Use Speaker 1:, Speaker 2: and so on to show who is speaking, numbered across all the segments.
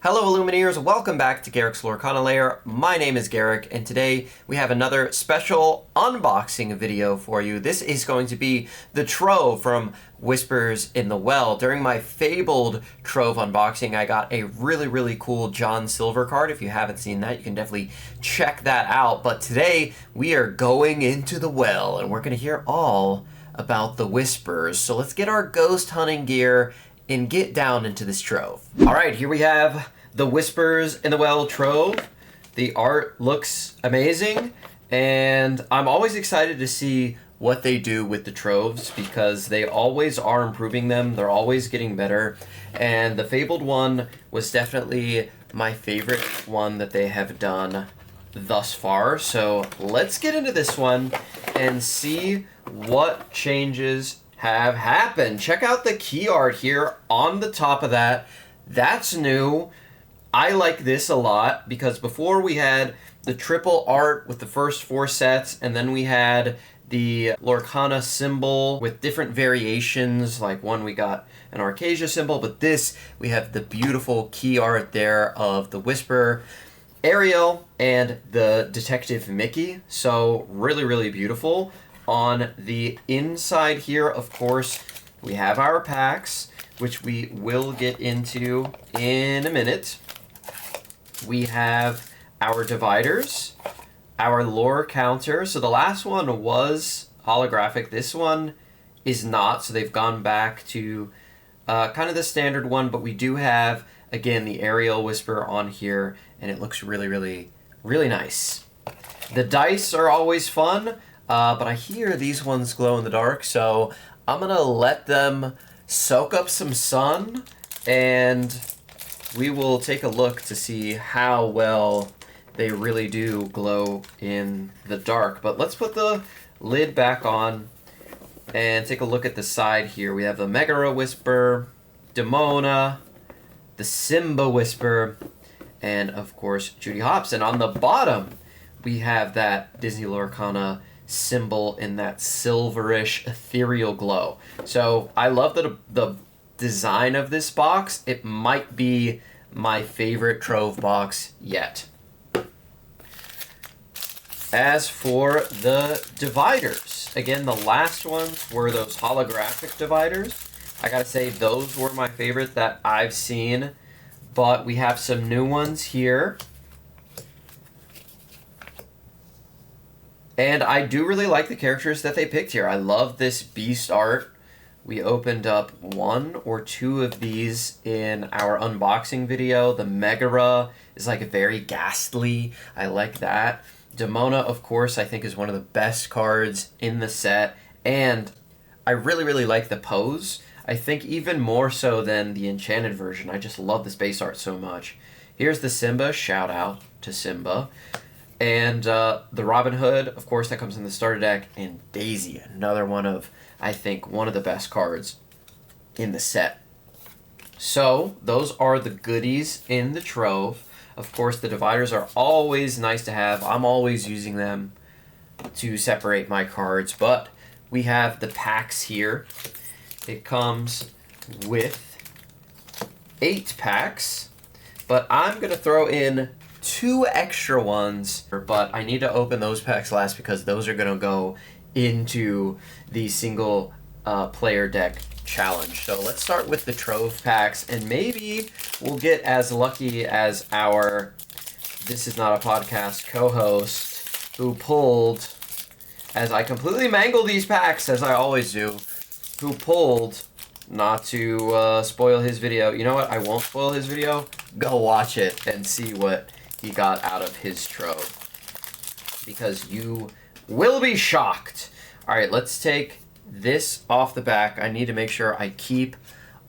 Speaker 1: Hello Illumineers, welcome back to Garrick's Lorcana Lair. My name is Garrick, and today we have another special unboxing video for you. This is going to be the Trove from Whispers in the Well. During my fabled Trove unboxing, I got a really cool John Silver card. If you haven't seen that, you can definitely check that out. But today, we are going into the well, and we're going to hear all about the Whispers. So let's get our ghost hunting gear and get down into this Trove. All right, here we have the Whispers in the Well Trove. The art looks amazing, and I'm always excited to see what they do with the Troves because they always are improving them. They're always getting better, and the Fabled one was definitely my favorite one that they have done thus far. So let's get into this one and see what changes have happened. Check out the key art here on the top of that. That's new. I like this a lot because before we had the triple art with the first 4 sets, and then we had the Lorcana symbol with different variations. Like one we got an Arcasia symbol, but this we have the beautiful key art there of the Whisper Ariel and the Detective Mickey. So really beautiful. On the inside here, of course, we have our packs, which we will get into in a minute. We have our dividers, our lore counter. So the last one was holographic. This one is not, so they've gone back to kind of the standard one, but we do have, again, the Ariel Whisper on here, and it looks really nice. The dice are always fun. But I hear these ones glow in the dark, so I'm going to let them soak up some sun, and we will take a look to see how well they really do glow in the dark. But let's put the lid back on and take a look at the side here. We have the Megara Whisper, Demona, the Simba Whisper, and of course Judy Hopps. And on the bottom, we have that Disney Lorcana symbol in that silverish ethereal glow. So I love the design of this box. It might be my favorite Trove box yet. As for the dividers, again, the last ones were those holographic dividers. I gotta say those were my favorite that I've seen, but we have some new ones here. And I do really like the characters that they picked here. I love this beast art. We opened up 1 or 2 of these in our unboxing video. The Megara is like very ghastly. I like that. Demona, of course, I think is one of the best cards in the set. And I really like the pose. I think even more so than the enchanted version. I just love this base art so much. Here's the Simba. Shout out to Simba. And the Robin Hood, of course, that comes in the starter deck, and Daisy, another one of, I think, one of the best cards in the set. So, those are the goodies in the Trove. Of course, the dividers are always nice to have. I'm always using them to separate my cards, but we have the packs here. It comes with 8 packs, but I'm going to throw in 2 extra ones, but I need to open those packs last because those are going to go into the single player deck challenge. So let's start with the Trove packs, and maybe we'll get as lucky as our This Is Not a Podcast co-host who pulled, as I completely mangle these packs, as I always do, who pulled, not to spoil his video. You know what? I won't spoil his video. Go watch it and see what he got out of his Trove, because you will be shocked. All right, let's take this off the back. I need to make sure I keep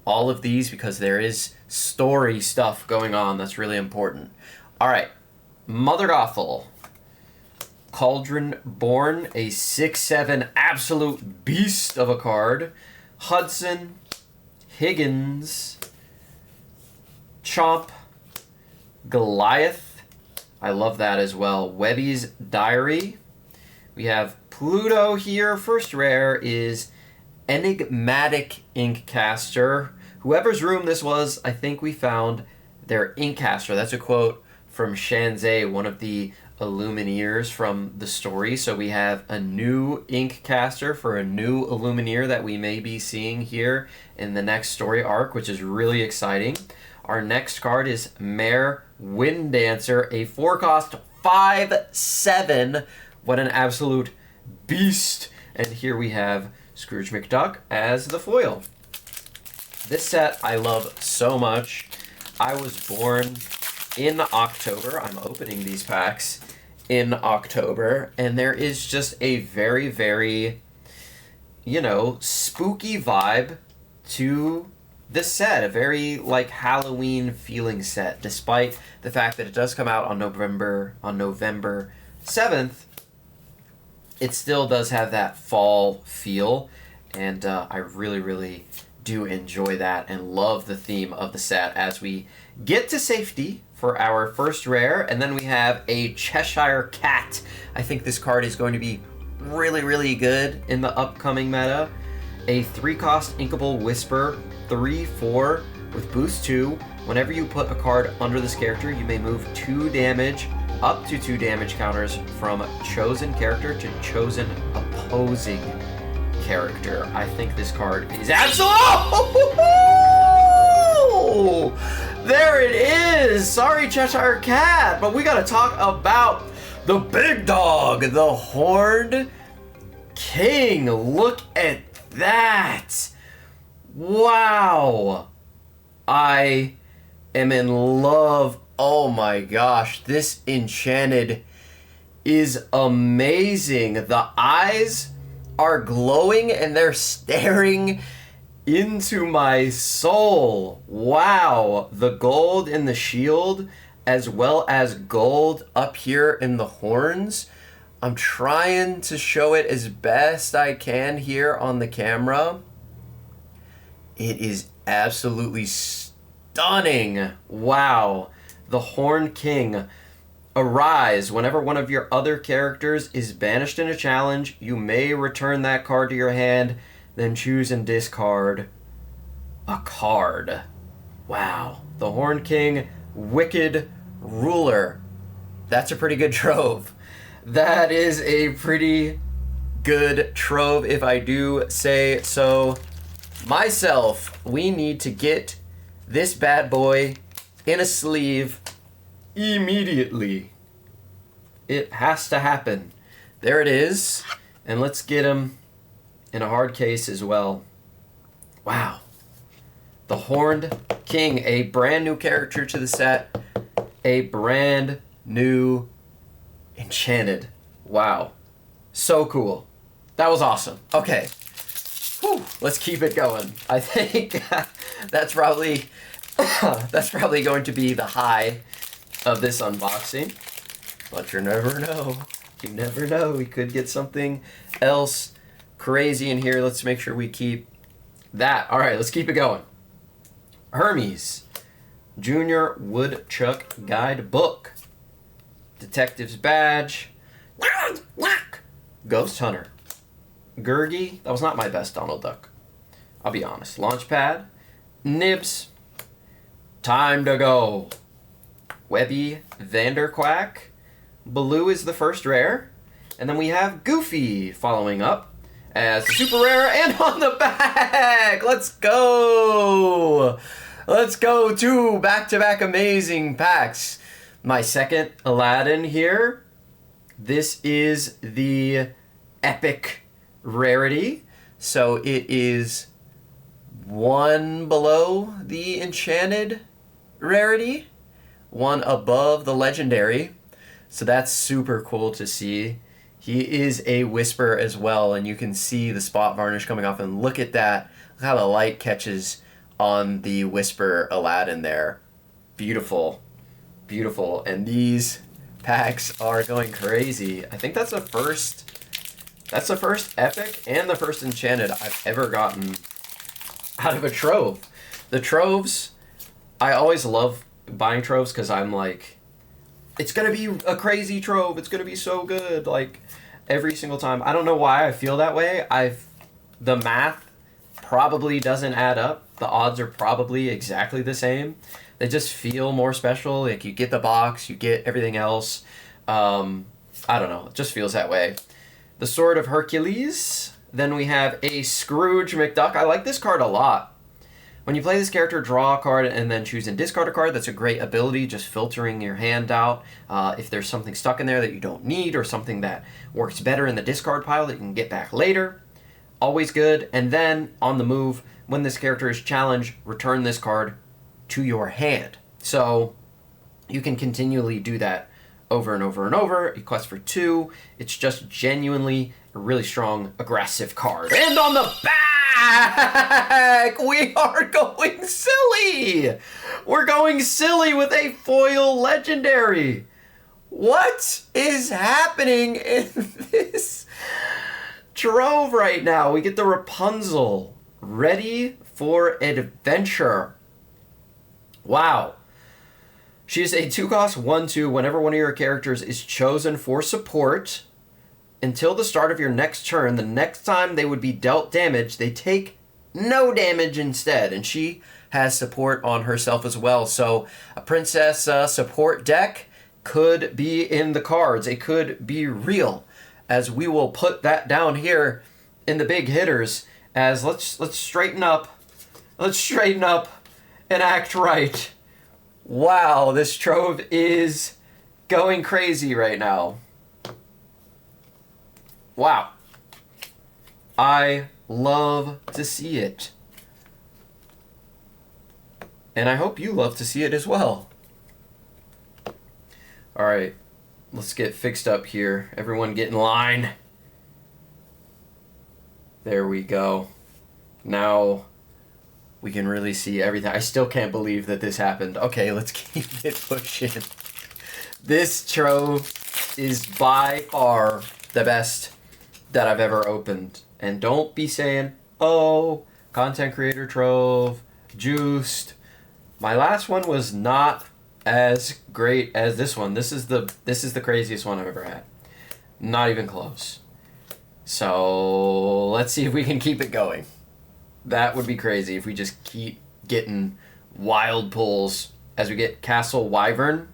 Speaker 1: all of these because there is story stuff going on that's really important. All right, Mother Gothel, Cauldron Born, a 6/7 absolute beast of a card. Hudson, Higgins, Chomp, Goliath, I love that as well. Webby's Diary. We have Pluto here. First rare is Enigmatic Inkcaster. Whoever's room this was, I think we found their Inkcaster. That's a quote from Shanzei, one of the Illumineers from the story. So we have a new Inkcaster for a new Illumineer that we may be seeing here in the next story arc, which is really exciting. Our next card is Mare Winddancer, a 4-cost 5/7. What an absolute beast. And here we have Scrooge McDuck as the foil. This set I love so much. I was born in October. I'm opening these packs in October, and there is just a very, very, spooky vibe to this set. A very, Halloween feeling set, despite the fact that it does come out on November 7th. It still does have that fall feel, and I really, really do enjoy that and love the theme of the set as we get to safety for our first rare, and then we have a Cheshire Cat. I think this card is going to be really, really good in the upcoming meta. A 3-cost Inkable Whisper, 3/4 with boost 2. Whenever you put a card under this character, you may move 2 damage, up to 2 damage counters from chosen character to chosen opposing character. I think this card is absolute. There it is! Sorry, Cheshire Cat, but we gotta talk about the big dog, the Horned King. Look at that! Wow! I am in love. Oh my gosh, this enchanted is amazing. The eyes are glowing and they're staring into my soul. Wow. The gold in the shield as well as gold up here in the horns. I'm trying to show it as best I can here on the camera. It is absolutely stunning. Wow. The Horned King. Arise. Whenever one of your other characters is banished in a challenge, you may return that card to your hand, then choose and discard a card. Wow. The Horned King, Wicked Ruler. That's a pretty good trove. That is a pretty good trove, if I do say so myself. We need to get this bad boy in a sleeve immediately. It has to happen. There it is. And let's get him in a hard case as well. Wow. The Horned King, a brand new character to the set. A brand new enchanted. Wow. So cool. That was awesome. Okay. Whew. Let's keep it going. I think that's probably going to be the high of this unboxing. But you never know. You never know. We could get something else crazy in here. Let's make sure we keep that. All right, let's keep it going. Hermes, Junior Woodchuck Guidebook, Detective's Badge, Ghost Hunter, Gurgi. That was not my best Donald Duck, I'll be honest. Launchpad, Nibs, Time to Go, Webby Vanderquack, Baloo is the first rare, and then we have Goofy following up as the super rare, and on the back, let's go! Let's go, 2 back-to-back amazing packs. My second Aladdin here. This is the epic rarity, so it is 1 below the enchanted rarity, 1 above the legendary, so that's super cool to see. He is a Whisper as well, and you can see the spot varnish coming off, and look at that. Look how the light catches on the Whisper Aladdin there. Beautiful. Beautiful. And these packs are going crazy. I think that's the first epic and the first enchanted I've ever gotten out of a trove. The troves, I always love buying troves because I'm like, it's going to be a crazy trove. It's going to be so good. Like, every single time. I don't know why I feel that way. The math probably doesn't add up. The odds are probably exactly the same. They just feel more special. Like, you get the box, you get everything else. I don't know. It just feels that way. The Sword of Hercules. Then we have a Scrooge McDuck. I like this card a lot. When you play this character, draw a card and then choose and discard a card. That's a great ability, just filtering your hand out. If there's something stuck in there that you don't need, or something that works better in the discard pile that you can get back later. Always good. And then, on the move, when this character is challenged, return this card to your hand. So, you can continually do that over and over and over. It quests for 2. It's just genuinely a really strong, aggressive card. And on the back, we are going silly. We're going silly with a foil legendary. What is happening in this Trove right now? We get the Rapunzel. Ready for adventure. Wow. She is a 2-cost 1/2 whenever one of your characters is chosen for support. Until the start of your next turn, the next time they would be dealt damage, they take no damage instead. And she has support on herself as well. So a princess support deck could be in the cards. It could be real, as we will put that down here in the big hitters. As let's straighten up. Let's straighten up and act right. Wow, this Trove is going crazy right now. Wow. I love to see it. And I hope you love to see it as well. Alright, let's get fixed up here. Everyone get in line. There we go. Now we can really see everything. I still can't believe that this happened. Okay, let's keep it pushing. This Trove is by far the best that I've ever opened. And don't be saying, oh, content creator Trove, juiced. My last one was not as great as this one. This is the craziest one I've ever had. Not even close. So let's see if we can keep it going. That would be crazy if we just keep getting wild pulls as we get Castle Wyvern.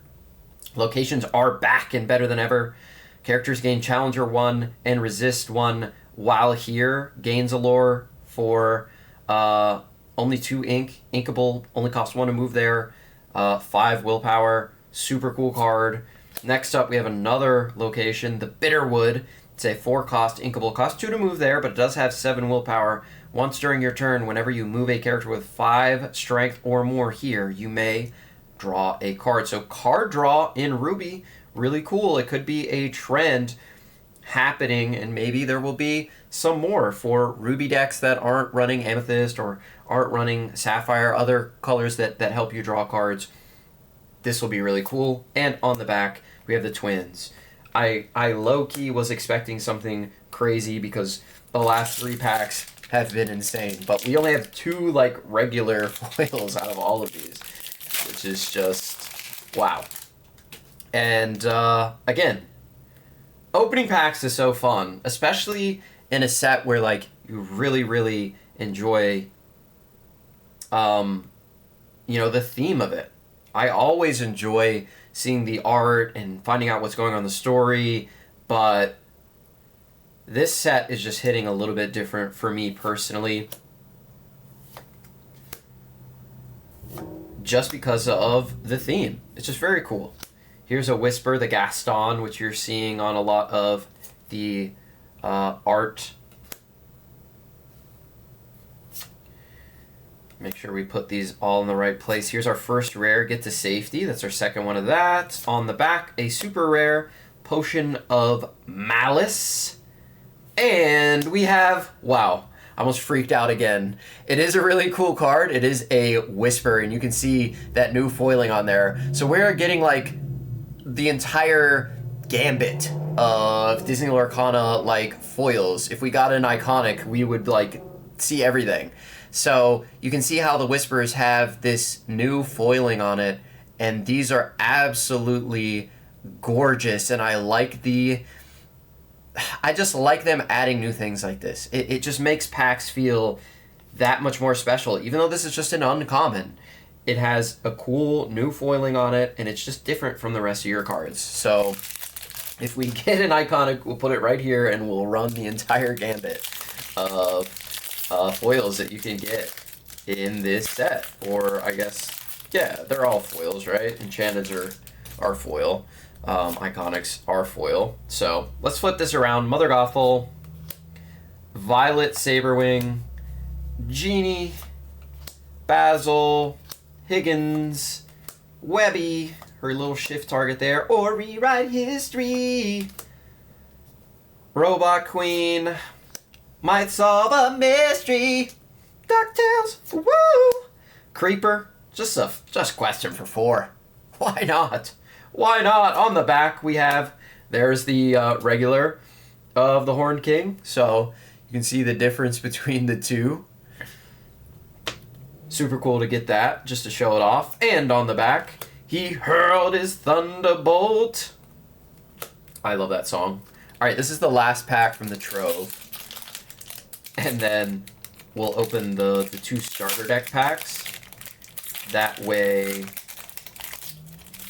Speaker 1: Locations are back and better than ever. Characters gain Challenger 1 and Resist 1 while here. Gains Allure for only 2 ink. Inkable, only costs 1 to move there. 5 willpower. Super cool card. Next up, we have another location, the Bitterwood. It's a 4-cost inkable. Costs 2 to move there, but it does have 7 willpower. Once during your turn, whenever you move a character with 5 strength or more here, you may draw a card. So card draw in Ruby, really cool. It could be a trend happening, and maybe there will be some more for Ruby decks that aren't running Amethyst or aren't running Sapphire, other colors that help you draw cards. This will be really cool. And on the back, we have the twins. I low-key was expecting something crazy because the last 3 packs have been insane. But we only have 2, like, regular foils out of all of these, which is just wow. And, again, opening packs is so fun, especially in a set where, like, you really, really enjoy, the theme of it. I always enjoy seeing the art and finding out what's going on in the story, but this set is just hitting a little bit different for me personally, just because of the theme. It's just very cool. Here's a Whisper, the Gaston, which you're seeing on a lot of the art. Make sure we put these all in the right place. Here's our first rare, Get to Safety. That's our second one of that. On the back, a super rare, Potion of Malice. And we have, wow, I almost freaked out again. It is a really cool card. It is a Whisper, and you can see that new foiling on there. So we're getting, like, the entire gambit of Disney Lorcana, like, foils. If we got an iconic, we would, like, see everything. So you can see how the Whispers have this new foiling on it, and these are absolutely gorgeous, and I just like them adding new things like this. It just makes packs feel that much more special. Even though this is just an uncommon, it has a cool new foiling on it, and it's just different from the rest of your cards. So if we get an iconic, we'll put it right here, and we'll run the entire gambit of foils that you can get in this set. Or I guess, yeah, they're all foils, right? Enchanteds are foil. Iconics are foil. So let's flip this around. Mother Gothel, Violet Saberwing, Genie, Basil, Higgins, Webby, her little shift target there, or rewrite history. Robot Queen, might solve a mystery. DuckTales, woo! Creeper, just question for 4. Why not? Why not? On the back we have, there's the regular of the Horned King, so you can see the difference between the two. Super cool to get that, just to show it off. And on the back, he hurled his thunderbolt. I love that song. All right, this is the last pack from the Trove. And then we'll open the 2 starter deck packs. That way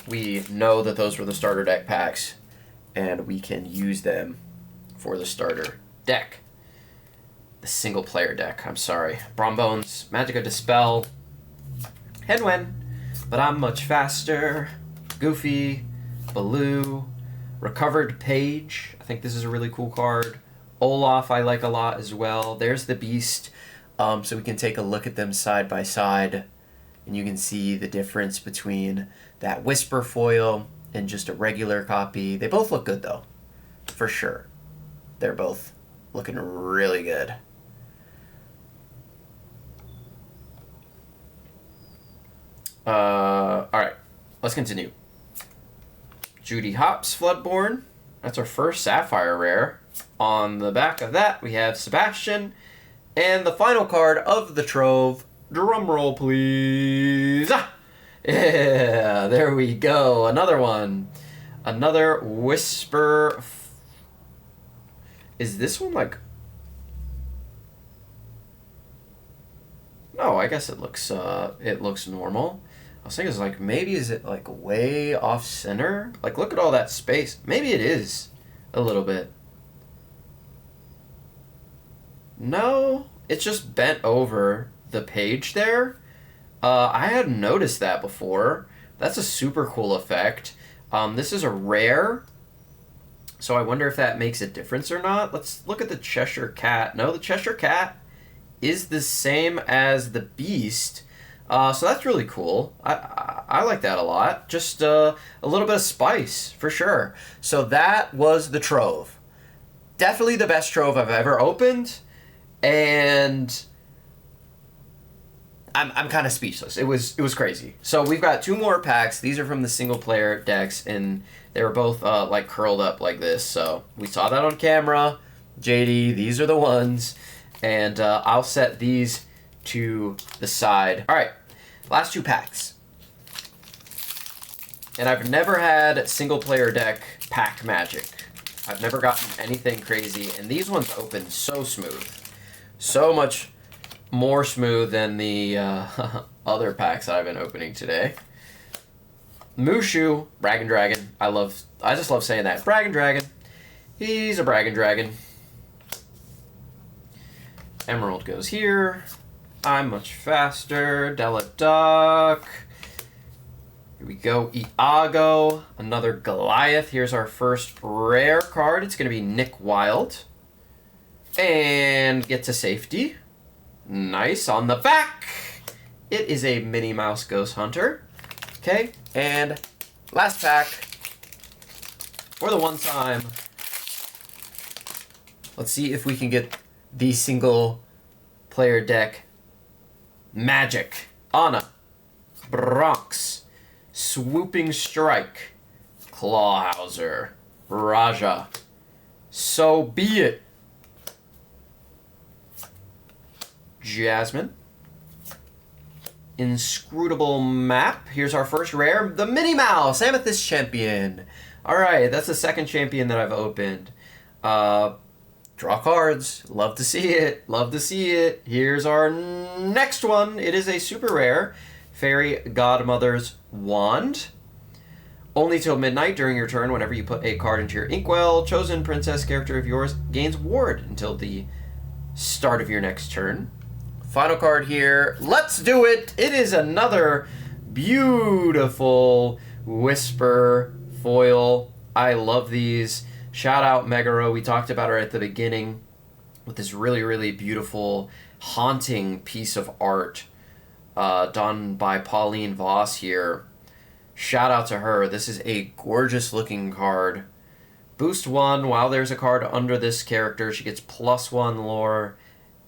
Speaker 1: we know that those were the starter deck packs, and we can use them for the starter deck. The single player deck, I'm sorry. Brombones, Magica Dispel, Hedwyn, but I'm much faster. Goofy, Baloo, Recovered Page. I think this is a really cool card. Olaf I like a lot as well. There's the Beast. So we can take a look at them side by side, and you can see the difference between that Whisper foil and just a regular copy. They both look good though, for sure. They're both looking really good. Alright, let's continue. Judy Hopps, Floodborn. That's our first Sapphire rare. On the back of that, we have Sebastian. And the final card of the Trove. Drum roll, please. Ah! Yeah, there we go. Another one. Another Whisper. Is this one like... No, I guess it looks normal. I was thinking, it's like, maybe is it like way off center? Like, look at all that space. Maybe it is a little bit. No, it's just bent over the page there. I hadn't noticed that before. That's a super cool effect. This is a rare, so I wonder if that makes a difference or not. Let's look at the Cheshire Cat. No, the Cheshire Cat is the same as the Beast. So that's really cool. I like that a lot. Just a little bit of spice, for sure. So that was the Trove. Definitely the best Trove I've ever opened. And I'm kind of speechless. It was crazy. So we've got 2 more packs. These are from the single player decks, and they were both like curled up like this. So we saw that on camera. JD, these are the ones. And I'll set these to the side. All right, last 2 packs. And I've never had single player deck pack magic. I've never gotten anything crazy, and these ones open so smooth. So much more smooth than the other packs I've been opening today. Mushu, Bragging Dragon. I just love saying that. Bragging Dragon. He's a Bragging Dragon. Emerald goes here. I'm much faster. Della Duck. Here we go. Iago. Another Goliath. Here's our first rare card. It's going to be Nick Wilde. And get to safety. Nice. On the back, it is a Minnie Mouse Ghost Hunter. Okay. And last pack for the one time. Let's see if we can get the single player deck magic. Anna, Bronx, Swooping Strike, Clawhauser, Raja. So be it. Jasmine. Inscrutable Map. Here's our first rare, the Minnie Mouse Amethyst Champion. Alright, that's the second champion that I've opened. Draw cards. Love to see it. Love to see it. Here's our next one. It is a super rare. Fairy Godmother's Wand. Only till midnight during your turn, whenever you put a card into your inkwell, chosen princess character of yours gains ward until the start of your next turn. Final card here. Let's do it! It is another beautiful Whisper foil. I love these. Shout out Megaro. We talked about her at the beginning with this really, really beautiful, haunting piece of art done by Pauline Voss here. Shout out to her. This is a gorgeous looking card. Boost 1, while there's a card under this character, she gets +1 lore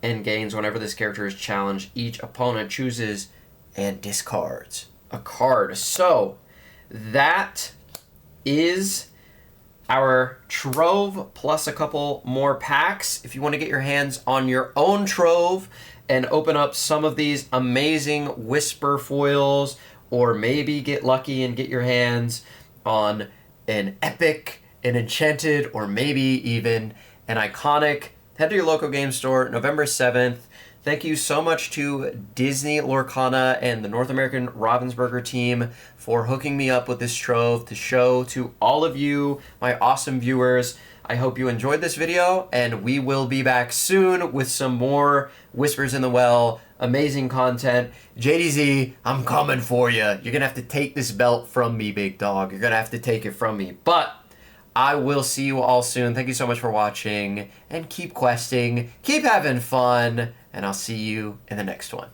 Speaker 1: and gains whenever this character is challenged. Each opponent chooses and discards a card. So that is our Trove plus a couple more packs. If you want to get your hands on your own Trove and open up some of these amazing Whisper foils, or maybe get lucky and get your hands on an epic, an enchanted, or maybe even an iconic, head to your local game store November 7th. Thank you so much to Disney Lorcana and the North American Ravensburger team for hooking me up with this Trove to show to all of you, my awesome viewers. I hope you enjoyed this video, and we will be back soon with some more Whispers in the Well, amazing content. JDZ, I'm coming for you. You're going to have to take this belt from me, big dog. You're going to have to take it from me. But I will see you all soon. Thank you so much for watching, and keep questing, keep having fun, and I'll see you in the next one.